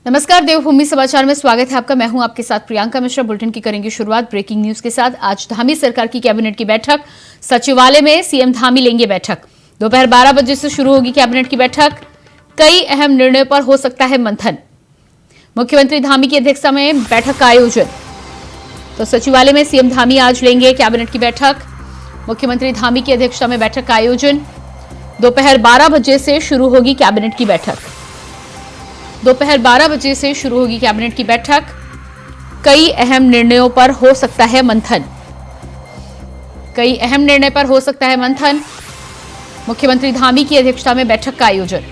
नमस्कार, देवभूमि समाचार में स्वागत है आपका। मैं हूं आपके साथ प्रियंका मिश्रा। बुलेटिन की करेंगे शुरुआत ब्रेकिंग न्यूज के साथ। आज धामी सरकार की कैबिनेट की बैठक, सचिवालय में सीएम धामी लेंगे बैठक। दोपहर 12 बजे से शुरू होगी कैबिनेट की बैठक। कई अहम निर्णयों पर हो सकता है मंथन। मुख्यमंत्री धामी की अध्यक्षता में बैठक का आयोजन। तो सचिवालय में सीएम धामी आज लेंगे कैबिनेट की बैठक। मुख्यमंत्री धामी की अध्यक्षता में बैठक का आयोजन। दोपहर 12 बजे से शुरू होगी कैबिनेट की बैठक। दोपहर 12 बजे से शुरू होगी कैबिनेट की बैठक। कई अहम निर्णयों पर हो सकता है मंथन। कई अहम निर्णय पर हो सकता है मंथन। मुख्यमंत्री धामी की अध्यक्षता में बैठक का आयोजन।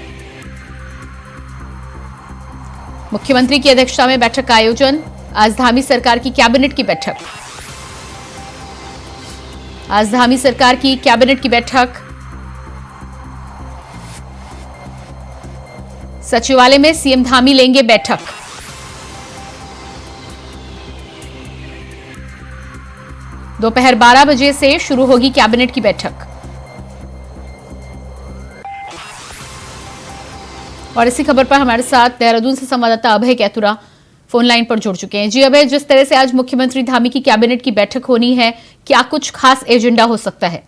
मुख्यमंत्री की अध्यक्षता में बैठक का आयोजन। आज धामी सरकार की कैबिनेट की बैठक। आज धामी सरकार की कैबिनेट की बैठक। सचिवालय में सीएम धामी लेंगे बैठक। दोपहर 12 बजे से शुरू होगी कैबिनेट की बैठक। और इसी खबर पर हमारे साथ देहरादून से संवाददाता अभय कैतुरा फोन लाइन पर जुड़ चुके हैं। जी अभय, जिस तरह से आज मुख्यमंत्री धामी की कैबिनेट की बैठक होनी है, क्या कुछ खास एजेंडा हो सकता है?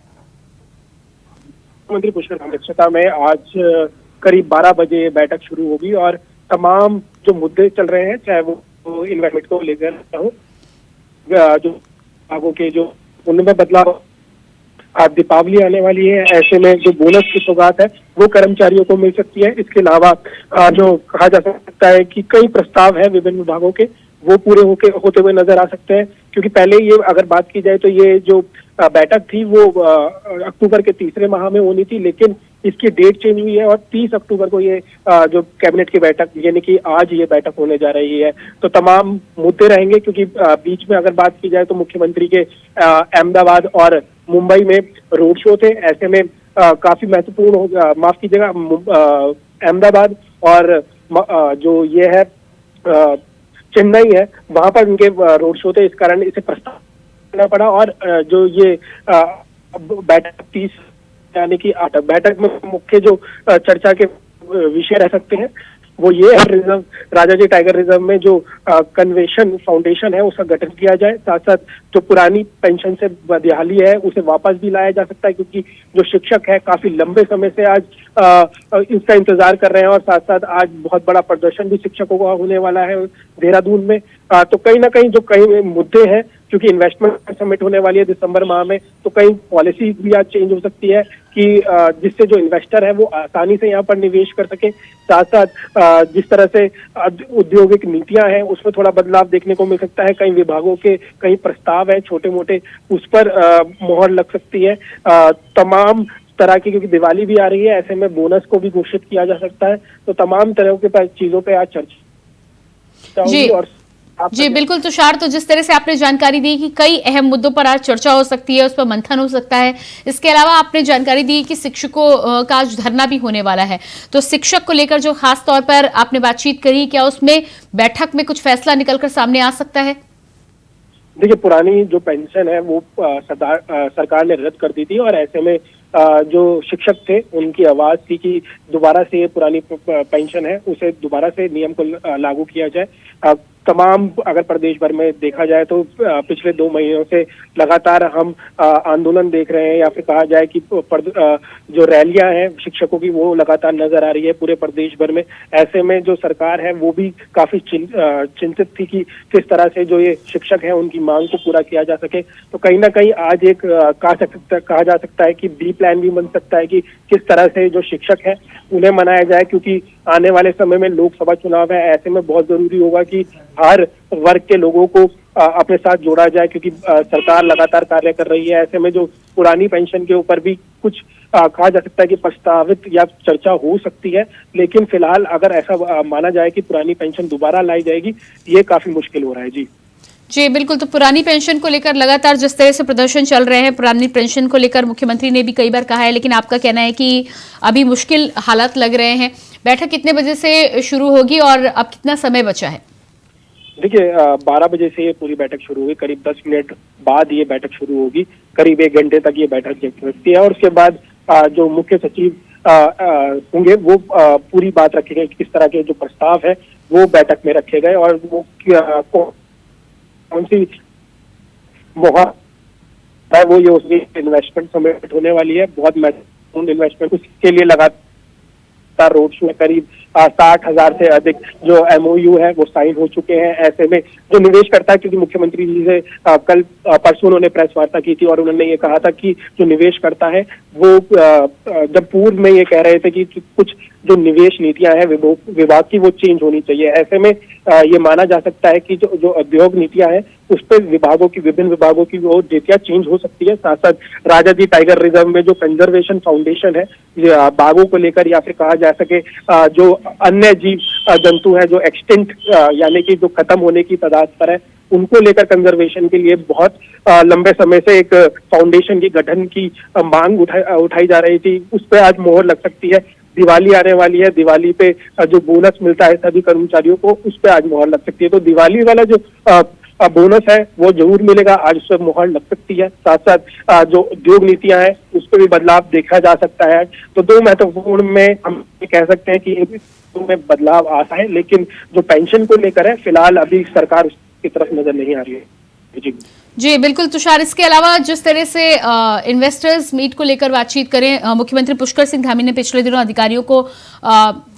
मुख्यमंत्री पुष्कर धामी की अध्यक्षता में आज करीब 12 बजे बैठक शुरू होगी और तमाम जो मुद्दे चल रहे हैं, चाहे वो इन्वेस्टमेंट को लेकर हो, जो विभागों के जो उनमें बदलाव, आज दीपावली आने वाली है, ऐसे में जो बोनस की सौगात है वो कर्मचारियों को मिल सकती है। इसके अलावा जो कहा जा सकता है कि कई प्रस्ताव है विभिन्न विभागों के, वो पूरे होते हुए नजर आ सकते हैं। क्योंकि पहले ये अगर बात की जाए तो ये जो बैठक थी वो अक्टूबर के तीसरे माह में होनी थी, लेकिन इसकी डेट चेंज हुई है और 30 अक्टूबर को ये जो कैबिनेट की बैठक, यानी कि आज ये बैठक होने जा रही है। तो तमाम मुद्दे रहेंगे, क्योंकि बीच में अगर बात की जाए तो मुख्यमंत्री के अहमदाबाद और मुंबई में रोड शो थे। ऐसे में काफी महत्वपूर्ण माफ कीजिएगा, अहमदाबाद और जो ये है चेन्नई है, वहां पर उनके रोड शो थे। इस कारण इसे प्रस्ताव करना पड़ा। और जो ये बैठक 30 यानी कि बैठक में मुख्य जो चर्चा के विषय रह सकते हैं वो ये है, रिजर्व राजाजी टाइगर रिजर्व में जो कन्वेंशन फाउंडेशन है उसका गठन किया जाए। साथ साथ जो पुरानी पेंशन से बदहाली है उसे वापस भी लाया जा सकता है, क्योंकि जो शिक्षक है काफी लंबे समय से आज इसका इंतजार कर रहे हैं। और साथ साथ आज बहुत बड़ा प्रदर्शन भी शिक्षकों का होने वाला है देहरादून में। तो कहीं ना कहीं जो कई मुद्दे हैं, क्योंकि इन्वेस्टमेंट समिट होने वाली है दिसंबर माह में, तो कई पॉलिसी भी आज चेंज हो सकती है कि जिससे जो इन्वेस्टर है वो आसानी से यहाँ पर निवेश कर सके। साथ साथ जिस तरह से औद्योगिक नीतियां हैं उसमें थोड़ा बदलाव देखने को मिल सकता है। कई विभागों के कई प्रस्ताव हैं छोटे मोटे, उस पर मोहर लग सकती है। तमाम तरह की, क्योंकि दिवाली भी आ रही है, ऐसे में बोनस को भी घोषित किया जा सकता है। तो तमाम तरह के चीजों पे आज चर्चा होगी। और जी बिल्कुल तुषार, तो जिस तरह से आपने जानकारी दी कि कई अहम मुद्दों पर आज चर्चा हो सकती है, उस पर मंथन हो सकता है। इसके अलावा आपने जानकारी दी कि शिक्षकों का आज धरना भी होने वाला है। तो शिक्षक को लेकर जो खास तौर पर आपने बातचीत करी, क्या उसमें बैठक में कुछ फैसला निकलकर सामने आ सकता है? देखिए, पुरानी जो पेंशन है वो सरकार ने रद्द कर दी थी और ऐसे में जो शिक्षक थे उनकी आवाज थी कि दोबारा से ये पुरानी पेंशन है उसे दोबारा से नियम को लागू किया जाए। तमाम अगर प्रदेश भर में देखा जाए तो पिछले 2 महीनों से लगातार हम आंदोलन देख रहे हैं, या फिर कहा जाए कि जो रैलियां हैं शिक्षकों की वो लगातार नजर आ रही है पूरे प्रदेश भर में। ऐसे में जो सरकार है वो भी काफी चिंतित थी कि किस तरह से जो ये शिक्षक हैं उनकी मांग को पूरा किया जा सके। तो कहीं ना कहीं आज एक कहा जा सकता है कि बी प्लान भी बन सकता है कि किस तरह से जो शिक्षक है उन्हें मनाया जाए, क्योंकि आने वाले समय में लोकसभा चुनाव है। ऐसे में बहुत जरूरी होगा कि हर वर्ग के लोगों को अपने साथ जोड़ा जाए, क्योंकि सरकार लगातार कार्य कर रही है। ऐसे में जो पुरानी पेंशन के ऊपर भी कुछ कहा जा सकता है कि प्रस्तावित या चर्चा हो सकती है, लेकिन फिलहाल अगर ऐसा माना जाए कि पुरानी पेंशन दोबारा लाई जाएगी, ये काफी मुश्किल हो रहा है। जी बिल्कुल, तो पुरानी पेंशन को लेकर लगातार जिस तरह से प्रदर्शन चल रहे हैं, पुरानी पेंशन को लेकर मुख्यमंत्री ने भी कई बार कहा है, लेकिन आपका कहना है कि अभी मुश्किल हालात लग रहे हैं। बैठक कितने बजे से शुरू होगी और अब कितना समय बचा है? देखिए, 12 बजे से ये पूरी बैठक शुरू हुई, करीब 10 मिनट बाद ये बैठक शुरू होगी, करीब 1 घंटे तक ये बैठक चल सकती है। और उसके बाद जो मुख्य सचिव होंगे वो पूरी बात रखेंगे कि किस तरह के जो प्रस्ताव है वो बैठक में रखे गए और वो कौन सी है वो ये उसकी इन्वेस्टमेंट समिट होने वाली है, बहुत महत्वपूर्ण इन्वेस्टमेंट, उसके लिए लगातार रोड शो में करीब 60,000 से अधिक जो MOU है वो साइन हो चुके हैं। ऐसे में जो निवेश करता है, क्योंकि मुख्यमंत्री जी से कल परसों उन्होंने प्रेस वार्ता की थी और उन्होंने ये कहा था कि जो निवेश करता है वो जब पूर्व में ये कह रहे थे कि कुछ जो निवेश नीतियां हैं विभाग की वो चेंज होनी चाहिए। ऐसे में ये माना जा सकता है कि जो उद्योग नीतियां हैं उस पर विभिन्न विभागों की वो नीतियां चेंज हो सकती है। साथ साथ राजाजी टाइगर रिजर्व में जो कंजर्वेशन फाउंडेशन है बाघों को लेकर, या फिर कहा जा सके जो अन्य जीव जंतु है जो एक्सटिंक्ट यानी कि जो खत्म होने की तादाद पर है, उनको लेकर कंजर्वेशन के लिए बहुत लंबे समय से एक फाउंडेशन की गठन की मांग उठाई जा रही थी। उस पर आज मोहर लग सकती है। दिवाली आने वाली है, दिवाली पे जो बोनस मिलता है सभी कर्मचारियों को, उस पर आज मोहर लग सकती है। तो दिवाली वाला जो बोनस है वो जरूर मिलेगा, आज उस पर मोहर लग सकती है। साथ साथ जो उद्योग नीतियां हैं उस पर भी बदलाव देखा जा सकता है। तो दो महत्वपूर्ण में हम कह सकते हैं कि में बदलाव आता है, लेकिन जो पेंशन को लेकर है फिलहाल अभी सरकार उसकी तरफ नजर नहीं आ रही है। जी बिल्कुल तुषार, इसके अलावा जिस तरह से इन्वेस्टर्स मीट को लेकर बातचीत करें, मुख्यमंत्री पुष्कर सिंह धामी ने पिछले दिनों अधिकारियों को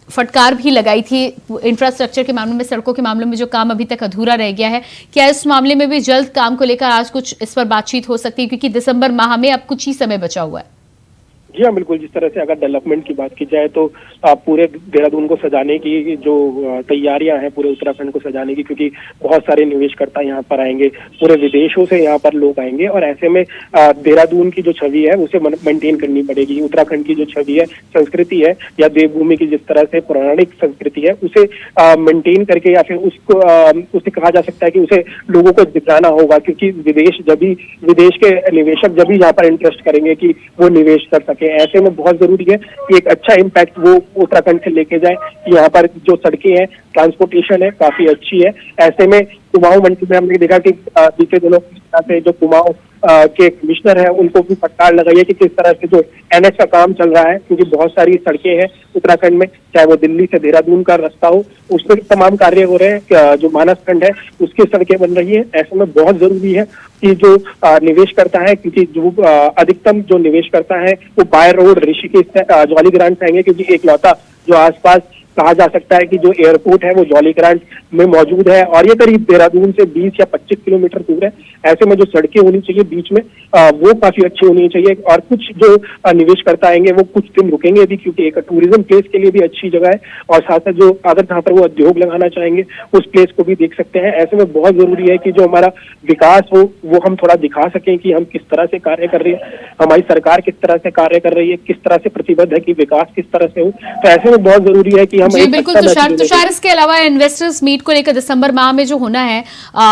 फटकार भी लगाई थी इंफ्रास्ट्रक्चर के मामले में, सड़कों के मामले में जो काम अभी तक अधूरा रह गया है। क्या इस मामले में भी जल्द काम को लेकर आज कुछ इस पर बातचीत हो सकती है, क्योंकि दिसंबर माह में अब कुछ ही समय बचा हुआ है? जी हाँ, बिल्कुल। जिस तरह से अगर डेवलपमेंट की बात की जाए तो पूरे देहरादून को सजाने की जो तैयारियां हैं, पूरे उत्तराखंड को सजाने की, क्योंकि बहुत सारे निवेशकर्ता यहाँ पर आएंगे, पूरे विदेशों से यहाँ पर लोग आएंगे और ऐसे में देहरादून की जो छवि है उसे मेंटेन करनी पड़ेगी। उत्तराखंड की जो छवि है, संस्कृति है, या देवभूमि की जिस तरह से पौराणिक संस्कृति है, उसे मेंटेन करके या फिर उसे कहा जा सकता है कि उसे लोगों को दिखाना होगा, क्योंकि विदेश के निवेशक जब भी यहाँ पर इंटरेस्ट करेंगे कि वो निवेश कर सके। ऐसे में बहुत जरूरी है कि एक अच्छा इम्पैक्ट वो उत्तराखंड से लेके जाए कि यहाँ पर जो सड़कें हैं, ट्रांसपोर्टेशन है, काफी अच्छी है। ऐसे में कुमाऊं मंडी में हमने देखा कि बीते दिनों से जो कुमाऊं के कमिश्नर है उनको भी फटकार लगाई है कि किस तरह से जो NH का काम चल रहा है, क्योंकि बहुत सारी सड़कें हैं उत्तराखंड में, चाहे वो दिल्ली से देहरादून का रास्ता हो, उसमें तमाम कार्य हो रहे हैं। जो मानस खंड है उसकी सड़कें बन रही है। ऐसे में बहुत जरूरी है कि जो निवेश करता है, क्योंकि जो अधिकतम जो निवेश करता है वो बाय रोड ऋषिकेश से जौलीग्रांट से आएंगे, क्योंकि एकलौता जो आसपास कहा जा सकता है कि जो एयरपोर्ट है वो जौलीग्रांट में मौजूद है और ये करीब देहरादून से 20 या 25 किलोमीटर दूर है। ऐसे में जो सड़कें होनी चाहिए बीच में वो काफी अच्छी होनी चाहिए। और कुछ जो निवेश करता आएंगे वो कुछ दिन रुकेंगे भी, क्योंकि एक टूरिज्म प्लेस के लिए भी अच्छी जगह है, और साथ साथ जो अगर जहाँ पर वो उद्योग लगाना चाहेंगे उस प्लेस को भी देख सकते हैं। ऐसे में बहुत जरूरी है कि जो हमारा विकास हो वो हम थोड़ा दिखा सकें कि हम किस तरह से कार्य कर रही है, हमारी सरकार किस तरह से कार्य कर रही है, किस तरह से प्रतिबद्ध है कि विकास किस तरह से हो। तो ऐसे में बहुत जरूरी है कि हम जी बिल्कुल तुषार, इसके अलावा इन्वेस्टर्स मीट को लेकर दिसंबर माह में जो होना है,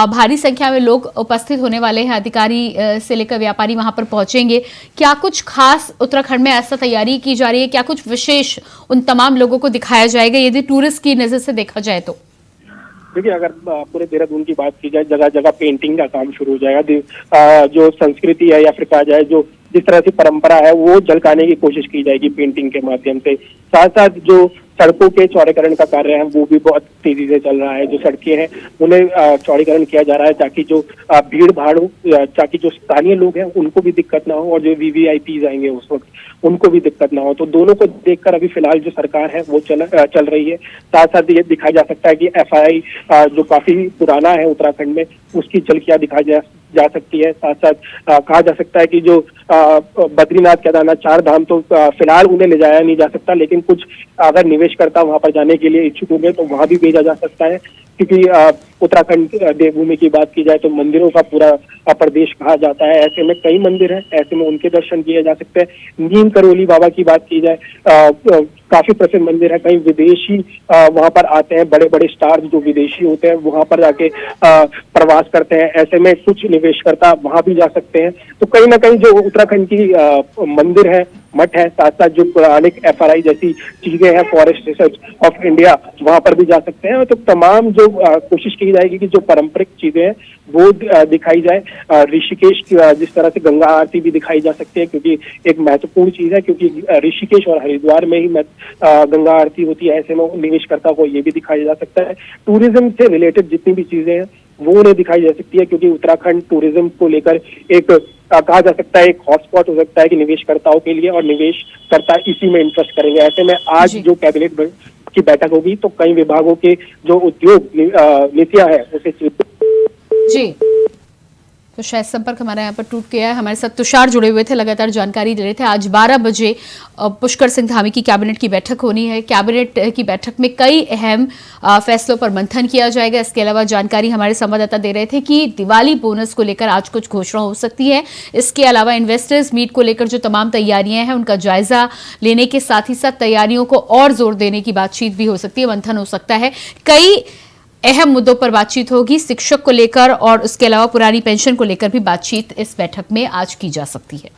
भारी संख्या में लोग उपस्थित होने वाले हैं, अधिकारी से लेकर व्यापारी वहां पर पहुंचेंगे। क्या कुछ खास उत्तराखंड में ऐसा तैयारी की जा रही है, क्या कुछ विशेष उन तमाम लोगों को दिखाया जाएगा यदि टूरिस्ट की नजर से देखा जाए तो? देखिए, अगर पूरे देहरादून की बात की जाए, जगह जगह पेंटिंग का काम शुरू हो जाएगा। जो संस्कृति है या फिर कहा जाए जो जिस तरह से परंपरा है वो झलकाने की कोशिश की जाएगी पेंटिंग के माध्यम से। साथ साथ जो सड़कों के चौड़ीकरण का कार्य है वो भी बहुत तेजी से चल रहा है। जो सड़कें हैं उन्हें चौड़ीकरण किया जा रहा है ताकि जो भीड़ भाड़ हो, ताकि जो स्थानीय लोग हैं उनको भी दिक्कत ना हो और जो VVIPs आएंगे उस वक्त उनको भी दिक्कत ना हो। तो दोनों को देखकर अभी फिलहाल जो सरकार है वो चल रही है। साथ साथ ये दिखाया जा सकता है कि FII जो काफी पुराना है उत्तराखंड में, उसकी झलकियां दिखाई जा सकती है। साथ साथ कहा जा सकता है कि जो बद्रीनाथ, केदारनाथ, 4 धाम तो फिलहाल उन्हें ले जाया नहीं जा सकता, लेकिन कुछ अगर निवेशकर्ता वहां पर जाने के लिए इच्छुक होंगे तो वहां भी भेजा जा सकता है, क्योंकि उत्तराखंड देवभूमि की बात की जाए तो मंदिरों का पूरा प्रदेश कहा जाता है। ऐसे में कई मंदिर हैं, ऐसे में उनके दर्शन किए जा सकते हैं। नीम करोली बाबा की बात की जाए, काफी प्रसिद्ध मंदिर है। कई विदेशी वहां पर आते हैं, बड़े बड़े स्टार्स जो विदेशी होते हैं वहां पर जाके प्रवास करते हैं। ऐसे में कुछ निवेशकर्ता वहां भी जा सकते हैं। तो कहीं ना कहीं जो उत्तराखंड की मंदिर है मठ है, साथ साथ जो पौराणिक FRI जैसी चीजें हैं, फॉरेस्ट रिसर्च ऑफ इंडिया, वहां पर भी जा सकते हैं। तो तमाम जो कोशिश की जाएगी कि जो पारंपरिक चीजें हैं वो दिखाई जाए। ऋषिकेश की जिस तरह से गंगा आरती भी दिखाई जा सकती है, क्योंकि एक महत्वपूर्ण चीज है, क्योंकि ऋषिकेश और हरिद्वार में ही गंगा आरती होती है। ऐसे में निवेशकर्ता को ये भी दिखाया जा सकता है। टूरिज्म से रिलेटेड जितनी भी चीजें हैं वो उन्हें दिखाई जा सकती है, क्योंकि उत्तराखंड टूरिज्म को लेकर एक कहा जा सकता है एक हॉटस्पॉट हो सकता है कि निवेशकर्ताओं के लिए, और निवेशकर्ता इसी में इंटरेस्ट करेंगे। ऐसे में आज जो कैबिनेट की बैठक होगी तो कई विभागों के जो उद्योग नीतियां हैं उसे जी। तो शायद संपर्क हमारा यहाँ पर टूट गया है। हमारे साथ तुषार जुड़े हुए थे, लगातार जानकारी दे रहे थे। आज 12 बजे पुष्कर सिंह धामी की कैबिनेट की बैठक होनी है। कैबिनेट की बैठक में कई अहम फैसलों पर मंथन किया जाएगा। इसके अलावा जानकारी हमारे संवाददाता दे रहे थे कि दिवाली बोनस को लेकर आज कुछ घोषणा हो सकती है। इसके अलावा इन्वेस्टर्स मीट को लेकर जो तमाम तैयारियां हैं उनका जायजा लेने के साथ ही साथ तैयारियों को और जोर देने की बातचीत भी हो सकती है, मंथन हो सकता है। कई अहम मुद्दों पर बातचीत होगी, शिक्षक को लेकर और उसके अलावा पुरानी पेंशन को लेकर भी बातचीत इस बैठक में आज की जा सकती है।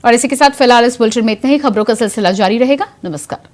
और इसी के साथ फिलहाल इस बुलेटिन में इतना ही। खबरों का सिलसिला जारी रहेगा। नमस्कार।